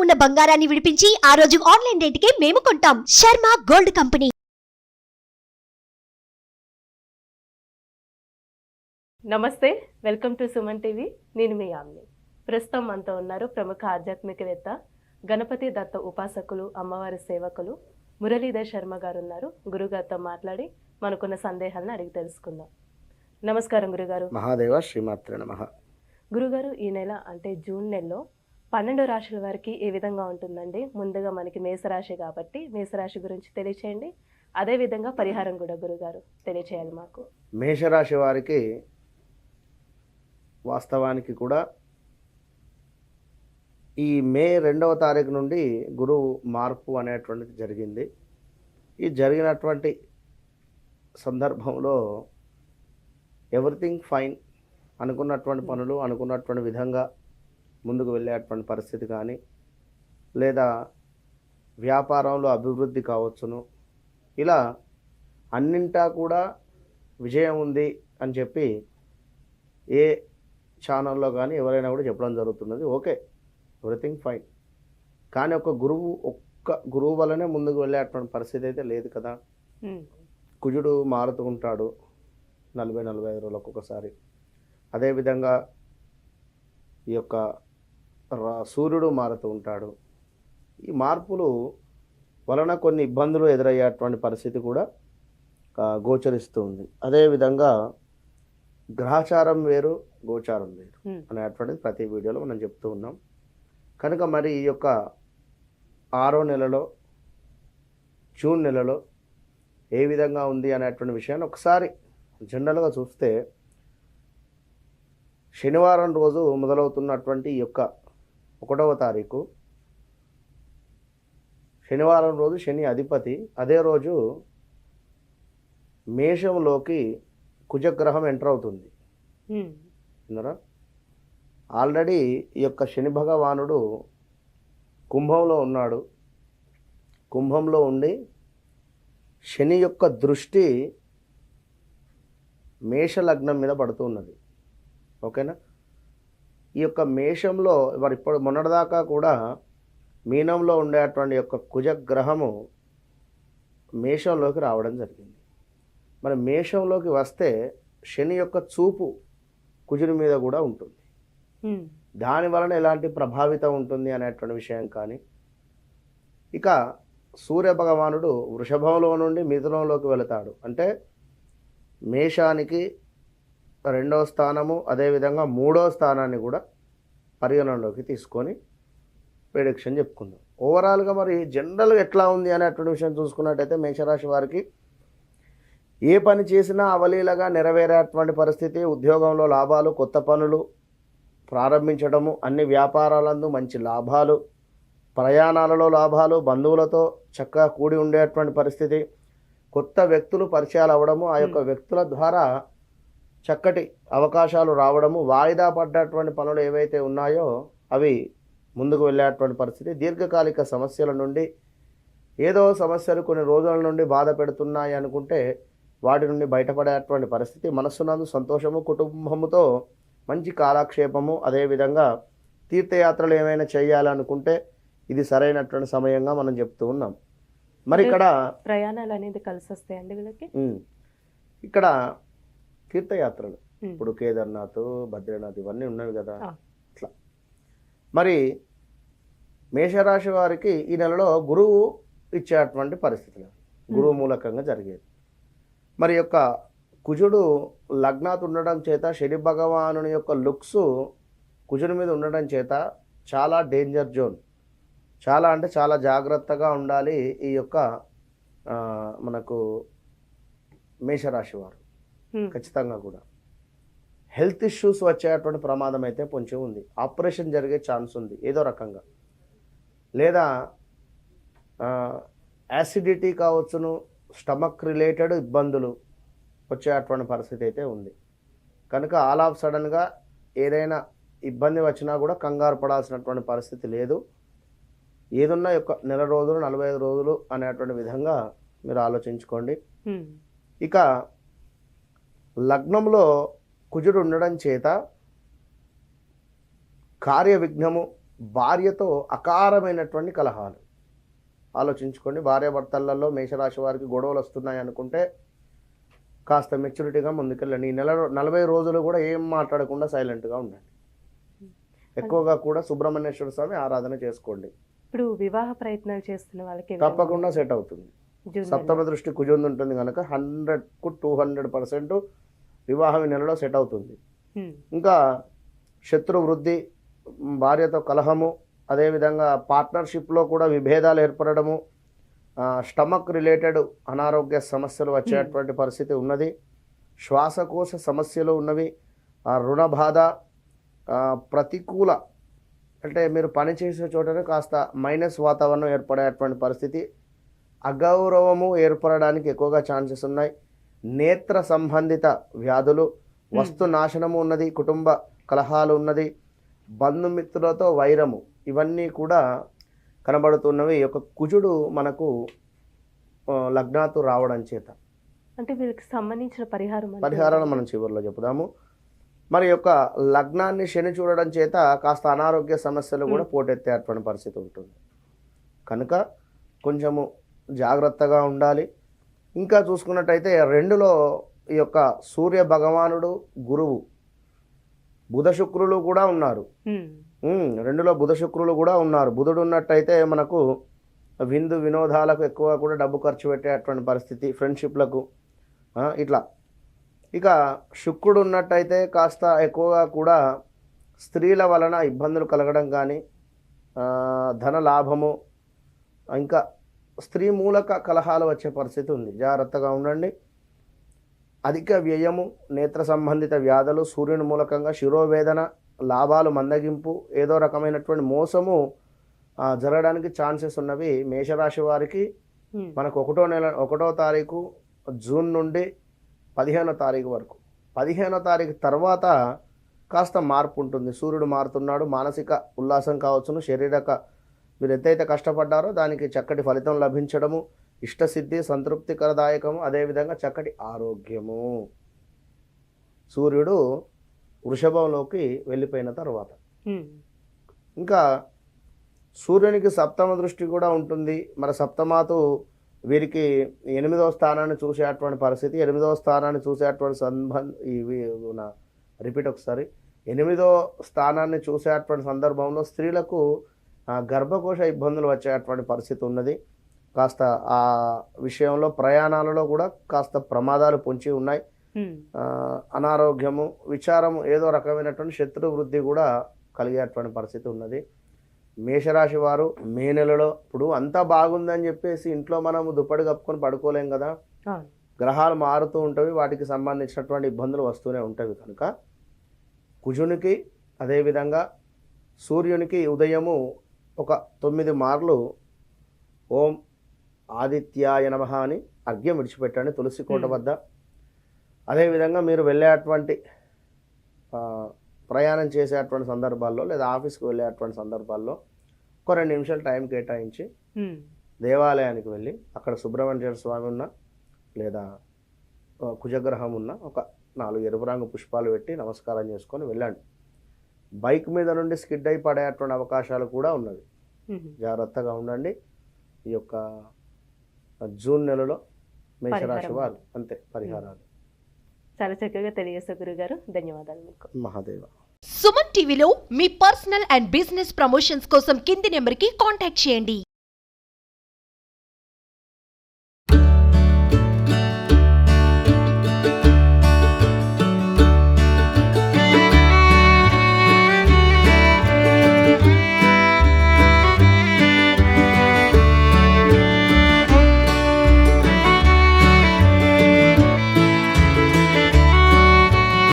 ఉన్న బంగారాన్ని విడిపించి ఆ రోజు ఆన్లైన్ రేటుకే మేము కొంటాం. Sharma gold company. నమస్తే, వెల్కమ్ టు సుమన్ టీవీ. నేను మీ యామిని. ప్రస్తుతం మనతో ఉన్నారు ప్రముఖ ఆధ్యాత్మికవేత్త, గణపతి దత్త ఉపాసకులు, అమ్మవారి సేవకులు మురళీధర్ శర్మ గారు ఉన్నారు. గురుగారితో మాట్లాడి మనకున్న సందేహాలను అడిగి తెలుసుకుందాం. నమస్కారం గురుగారు. మహాదేవ శ్రీమాత్రే నమః. గురుగారు, ఈ నెల అంటే జూన్ నెలలో 12 రాశుల వారికి ఏ విధంగా ఉంటుందండి? ముందుగా మనకి మేషరాశి కాబట్టి మేషరాశి గురించి తెలియచేయండి. అదేవిధంగా పరిహారం కూడా గురుగారు తెలియచేయాలి మాకు. మేషరాశి వారికి వాస్తవానికి కూడా ఈ మే 2వ తారీఖు నుండి గురువు మార్పు అనేటువంటిది జరిగింది. ఈ జరిగినటువంటి సందర్భంలో ఎవ్రీథింగ్ ఫైన్, అనుకున్నటువంటి పనులు అనుకున్నటువంటి విధంగా ముందుకు వెళ్ళేటువంటి పరిస్థితి కానీ, లేదా వ్యాపారంలో అభివృద్ధి కావచ్చును, ఇలా అన్నింటా కూడా విజయం ఉంది అని చెప్పి ఏ ఛానల్లో కానీ ఎవరైనా కూడా చెప్పడం జరుగుతున్నది. Okay, everything fine. కానీ ఒక్క గురువు వల్లనే ముందుకు వెళ్ళేటువంటి పరిస్థితి అయితే లేదు కదా. కుజుడు మారుతూ ఉంటాడు 40-45 రోజులకు ఒకసారి. అదేవిధంగా ఈ యొక్క సూర్యుడు మారుతూ ఉంటాడు. ఈ మార్పులు వలన కొన్ని ఇబ్బందులు ఎదురయ్యేటువంటి పరిస్థితి కూడా గోచరిస్తూ ఉంది. అదేవిధంగా గ్రహచారం వేరు, గోచారం వేరు అనేటువంటిది ప్రతి వీడియోలో మనం చెప్తూ ఉన్నాం. కనుక మరి ఈ యొక్క 6వ నెలలో జూన్ నెలలో ఏ విధంగా ఉంది అనేటువంటి విషయాన్ని ఒకసారి జనరల్గా చూస్తే, శనివారం రోజు మొదలవుతున్నటువంటి ఈ యొక్క 1వ తారీఖు శనివారం రోజు శని అధిపతి అదే రోజు మేషంలోకి కుజగ్రహం ఎంటర్ అవుతుంది. విన్నారా? ఆల్రెడీ ఈ యొక్క శని భగవానుడు కుంభంలో ఉన్నాడు. కుంభంలో ఉండి శని యొక్క దృష్టి మేష లగ్నం మీద పడుతున్నది. ఓకేనా? ఈ యొక్క మేషంలో ఇప్పుడు మొన్నటిదాకా కూడా మీనంలో ఉండేటువంటి యొక్క కుజగ్రహము మేషంలోకి రావడం జరిగింది. మరి మేషంలోకి వస్తే శని యొక్క చూపు కుజుని మీద కూడా ఉంటుంది. దాని వలన ఎలాంటి ప్రభావితం ఉంటుంది అనేటువంటి విషయం కానీ, ఇక సూర్య భగవానుడు వృషభంలో నుండి మిథునంలోకి వెళతాడు. అంటే మేషానికి 2వ స్థానము, అదేవిధంగా 3వ స్థానాన్ని కూడా పరిగణనలోకి తీసుకొని ప్రెడిక్షన్ చెప్పుకుందాం. ఓవరాల్గా మరి జనరల్గా ఎట్లా ఉంది అనేటువంటి విషయం చూసుకున్నట్టయితే, మేషరాశి వారికి ఏ పని చేసినా అవలీలగా నెరవేరేటువంటి పరిస్థితి, ఉద్యోగంలో లాభాలు, కొత్త పనులు ప్రారంభించడము, అన్ని వ్యాపారాలందు మంచి లాభాలు, ప్రయాణాలలో లాభాలు, బంధువులతో చక్కగా కూడి ఉండేటువంటి పరిస్థితి, కొత్త వ్యక్తులు పరిచయాలు అవ్వడము, ఆ యొక్క వ్యక్తుల ద్వారా చక్కటి అవకాశాలు రావడము, వాయిదా పడ్డటువంటి పనులు ఏవైతే ఉన్నాయో అవి ముందుకు వెళ్ళేటువంటి పరిస్థితి, దీర్ఘకాలిక సమస్యల నుండి ఏదో సమస్యలు కొన్ని రోజుల నుండి బాధ పెడుతున్నాయి అనుకుంటే వాటి నుండి బయటపడేటువంటి పరిస్థితి, మనస్సునందు సంతోషము, కుటుంబముతో మంచి కాలక్షేపము, అదేవిధంగా తీర్థయాత్రలు ఏమైనా చేయాలనుకుంటే ఇది సరైనటువంటి సమయంగా మనం చెప్తూ ఉన్నాం. మరి ఇక్కడ ప్రయాణాలు అనేది కలిసి వస్తాయండి వీళ్ళకి. ఇక్కడ తీర్థయాత్రలు ఇప్పుడు కేదార్నాథ్, బద్రీనాథ్ ఇవన్నీ ఉన్నవి కదా. అట్లా మరి మేషరాశి వారికి ఈ నెలలో గురువు ఇచ్చేటువంటి పరిస్థితులు గురువు మూలకంగా జరిగేది. మరి యొక్క కుజుడు లగ్నాత్ ఉండడం చేత, శని భగవానుని యొక్క లుక్స్ కుజుడి మీద ఉండడం చేత చాలా డేంజర్ జోన్, చాలా అంటే చాలా జాగ్రత్తగా ఉండాలి ఈ యొక్క మనకు మేషరాశి వారు. ఖచ్చితంగా కూడా హెల్త్ ఇష్యూస్ వచ్చేటువంటి ప్రమాదం అయితే కొంచెం ఉంది. ఆపరేషన్ జరిగే ఛాన్స్ ఉంది ఏదో రకంగా, లేదా యాసిడిటీ కావచ్చును, స్టమక్ రిలేటెడ్ ఇబ్బందులు వచ్చేటువంటి పరిస్థితి అయితే ఉంది. కనుక ఆల్ ఆఫ్ సడన్గా ఏదైనా ఇబ్బంది వచ్చినా కూడా కంగారు పడాల్సినటువంటి పరిస్థితి లేదు. ఏదున్నా యొక్క నెల రోజులు 45 రోజులు అనేటువంటి విధంగా మీరు ఆలోచించుకోండి. ఇక లగ్నంలో కుజుడు ఉండడం చేత కార్య విఘ్నము, భార్యతో అకారమైనటువంటి కలహాలు. ఆలోచించుకోండి, భార్యాభర్తలలో మేషరాశి వారికి గొడవలు వస్తున్నాయి అనుకుంటే కాస్త మెచ్యూరిటీగా ముందుకెళ్ళండి. ఈ 40 రోజులు కూడా ఏం మాట్లాడకుండా సైలెంట్గా ఉండండి. ఎక్కువగా కూడా సుబ్రహ్మణ్యేశ్వర స్వామి ఆరాధన చేసుకోండి. ఇప్పుడు వివాహ ప్రయత్నాలు చేస్తున్న వాళ్ళకి తప్పకుండా సెట్ అవుతుంది. జూన్ సప్తమ దృష్టి కుజుంది ఉంటుంది కనుక 100కు 200% వివాహం ఈ నెలలో సెట్ అవుతుంది. ఇంకా శత్రు వృద్ధి, భార్యతో కలహము, అదేవిధంగా పార్ట్నర్షిప్లో కూడా విభేదాలు ఏర్పడము, స్టమక్ రిలేటెడ్ అనారోగ్య సమస్యలు వచ్చేటువంటి పరిస్థితి ఉన్నది. శ్వాసకోశ సమస్యలు ఉన్నవి. రుణ బాధ, ప్రతికూల అంటే మీరు పనిచేసే చోటనే కాస్త మైనస్ వాతావరణం ఏర్పడేటువంటి పరిస్థితి, అగౌరవము ఏర్పడడానికి ఎక్కువగా ఛాన్సెస్ ఉన్నాయి. నేత్ర సంబంధిత వ్యాధులు, వస్తు నాశనము ఉన్నది, కుటుంబ కలహాలు ఉన్నది, బంధుమిత్రులతో వైరము, ఇవన్నీ కూడా కనబడుతున్నవి. ఈ యొక్క కుజుడు మనకు లగ్నాతు రావడం చేత. అంటే వీళ్ళకి సంబంధించిన పరిహారాలు మనం చివరిలో చెప్పుదాము. మరి యొక్క లగ్నాన్ని శని చూడడం చేత కాస్త అనారోగ్య సమస్యలు కూడా పోటెత్తేటువంటి పరిస్థితి ఉంటుంది కనుక కొంచెము జాగ్రత్తగా ఉండాలి. ఇంకా చూసుకున్నట్టయితే 2లో ఈ యొక్క సూర్య భగవానుడు, గురువు, బుధ శుక్రులు కూడా ఉన్నారు. 2లో బుధ శుక్రులు కూడా ఉన్నారు. బుధుడు ఉన్నట్టయితే మనకు విందు వినోదాలకు ఎక్కువ కూడా డబ్బు ఖర్చు పెట్టేటువంటి పరిస్థితి, ఫ్రెండ్షిప్లకు ఇట్లా. ఇక శుక్రుడు ఉన్నట్టయితే కాస్త ఎక్కువగా కూడా స్త్రీల వలన ఇబ్బందులు కలగడం కానీ, ధన లాభము, ఇంకా స్త్రీ మూలక కలహాలు వచ్చే పరిస్థితి ఉంది. జాగ్రత్తగా ఉండండి. అధిక వ్యయము, నేత్ర సంబంధిత వ్యాధులు, సూర్యుని మూలకంగా శిరోవేదన, లాభాలు మందగింపు, ఏదో రకమైనటువంటి మోసము జరగడానికి ఛాన్సెస్ ఉన్నవి. మేషరాశి వారికి మనకు 1వ తారీఖు జూన్ నుండి 15వ తారీఖు వరకు, 15వ తారీఖు తర్వాత కాస్త మార్పు ఉంటుంది. సూర్యుడు మారుతున్నాడు. మానసిక ఉల్లాసం కావచ్చును, శారీరక మీరు ఎంతైతే కష్టపడ్డారో దానికి చక్కటి ఫలితం లభించడము, ఇష్టసిద్ధి, సంతృప్తికరదాయకము, అదేవిధంగా చక్కటి ఆరోగ్యము. సూర్యుడు వృషభంలోకి వెళ్ళిపోయిన తర్వాత ఇంకా సూర్యునికి సప్తమ దృష్టి కూడా ఉంటుంది. మరి సప్తమాతు వీరికి 8వ స్థానాన్ని చూసేటువంటి పరిస్థితి. 8వ స్థానాన్ని చూసేటువంటి రిపీట్ ఒకసారి 8వ స్థానాన్ని చూసేటువంటి సందర్భంలో స్త్రీలకు గర్భకోశ ఇబ్బందులు వచ్చేటువంటి పరిస్థితి ఉన్నది. కాస్త ఆ విషయంలో ప్రయాణాలలో కూడా కాస్త ప్రమాదాలు పొంచి ఉన్నాయి. అనారోగ్యము, విచారము, ఏదో రకమైనటువంటి శత్రు వృద్ధి కూడా కలిగేటువంటి పరిస్థితి ఉన్నది. మేషరాశి వారు మే నెలలో ఇప్పుడు అంతా బాగుందని చెప్పేసి ఇంట్లో మనము దుప్పటి కప్పుకొని పడుకోలేం కదా. గ్రహాలు మారుతూ ఉంటవి, వాటికి సంబంధించినటువంటి ఇబ్బందులు వస్తూనే ఉంటవి కనుక కుజునికి అదేవిధంగా సూర్యునికి ఉదయము ఒక 9 మార్లు ఓం ఆదిత్యాయ నమః అని అర్ఘ్యం విడిచిపెట్టండి తులసి కోట వద్ద. అదేవిధంగా మీరు వెళ్ళేటువంటి ప్రయాణం చేసేటువంటి సందర్భాల్లో లేదా ఆఫీస్కి వెళ్ళేటువంటి సందర్భాల్లో ఒక 2 నిమిషాలు టైం కేటాయించి దేవాలయానికి వెళ్ళి అక్కడ సుబ్రహ్మణ్య స్వామి ఉన్న లేదా కుజగ్రహం ఉన్న ఒక 4 ఎరుపు రంగు పుష్పాలు పెట్టి నమస్కారం చేసుకొని వెళ్ళండి. బైక్ మీద నుండి స్కిడ్ అయి పడేటువంటి అవకాశాలు కూడా ఉన్నవి. జాగ్రత్తగా ఉండండి. ఈ యొక్క జూన్ నెలలో మేషరాశి వారు అంతే పరిహారాలు. చాలా చక్కగా తెలియజేశారు గురుగారు, ధన్యవాదాలు మీకు. మహాదేవ. సుమన్ టీవీలో మీ పర్సనల్ అండ్ బిజినెస్ ప్రమోషన్స్ కోసం కింది నెంబర్కి కాంటాక్ట్ చేయండి.